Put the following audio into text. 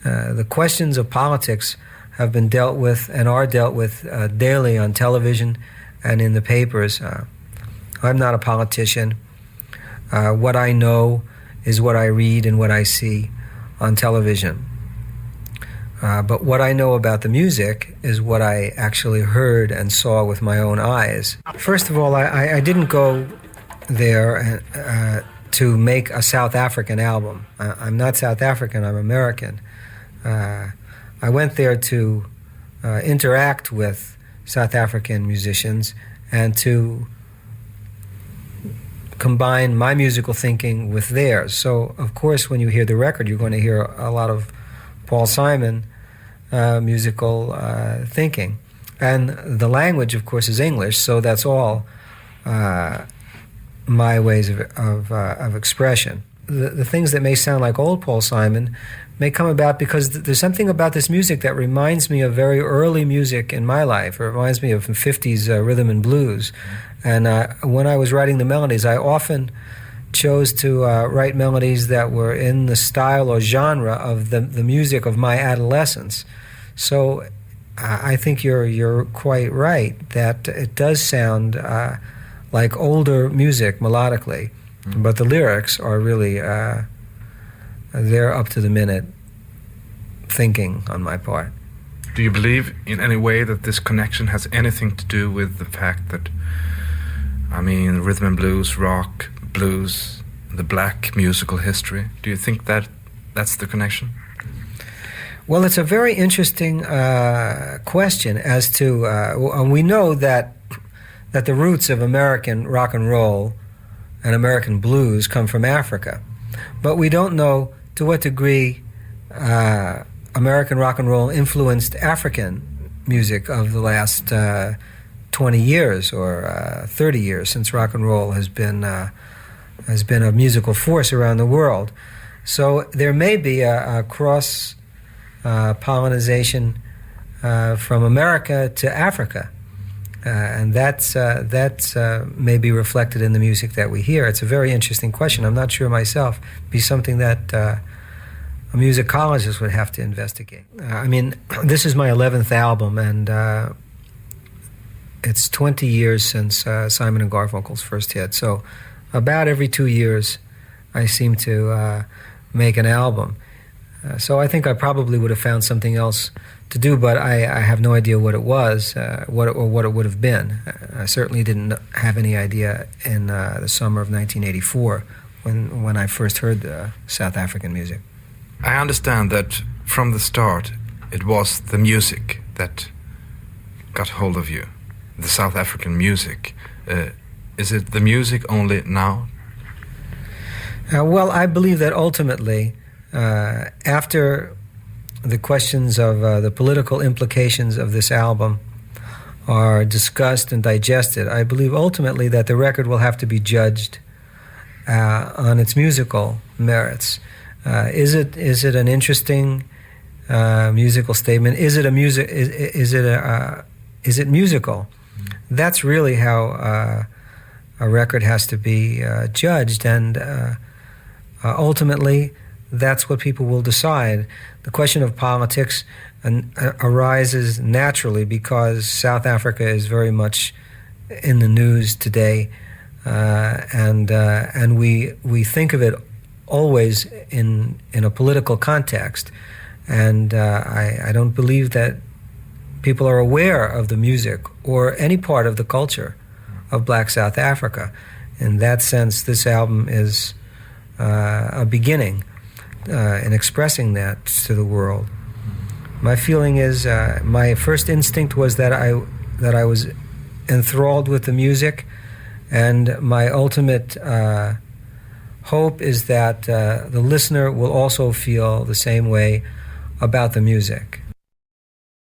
The questions of politics have been dealt with and are dealt with daily on television and in the papers. I'm not a politician. What I know is what I read and what I see on television. But what I know about the music is what I actually heard and saw with my own eyes. First of all, I didn't go there to make a South African album. I'm not South African, I'm American. I went there to interact with South African musicians and to combine my musical thinking with theirs. So, of course, when you hear the record, you're going to hear a lot of Paul Simon musical thinking. And the language, of course, is English, so that's all my ways of expression. The things that may sound like old Paul Simon may come about because there's something about this music that reminds me of very early music in my life. It reminds me of 50s rhythm and blues. And when I was writing the melodies, I often chose to write melodies that were in the style or genre of the music of my adolescence. So I think you're quite right that it does sound like older music melodically, but the lyrics are really they're up to the minute thinking on my part. Do you believe in any way that this connection has anything to do with the fact that, I mean, rhythm and blues, rock, blues, the black musical history? Do you think that that's the connection? Well, it's a very interesting question as to, we know that the roots of American rock and roll and American blues come from Africa. But we don't know to what degree American rock and roll influenced African music of the last 20 years or 30 years since rock and roll has been a musical force around the world. So there may be a cross pollination from America to Africa. And that's may be reflected in the music that we hear. It's a very interesting question. I'm not sure myself. It'd be something that a musicologist would have to investigate. I mean, this is my 11th album, and it's 20 years since Simon and Garfunkel's first hit. So about every 2 years, I seem to make an album. So I think I probably would have found something else to do, but I have no idea what it was, what it would have been. I certainly didn't have any idea in the summer of 1984 when I first heard the South African music. I understand that from the start it was the music that got hold of you, the South African music. Is it the music only now? Well, I believe that ultimately, after the questions of the political implications of this album are discussed and digested, I believe ultimately that the record will have to be judged on its musical merits. Is it an interesting musical statement? Is it musical? That's really how a record has to be judged, and ultimately that's what people will decide. The question of politics arises naturally because South Africa is very much in the news today, and we think of it always in a political context. And I don't believe that people are aware of the music or any part of the culture of Black South Africa. In that sense, this album is a beginning in expressing that to the world. My feeling is, my first instinct was that I was enthralled with the music, and my ultimate hope is that the listener will also feel the same way about the music.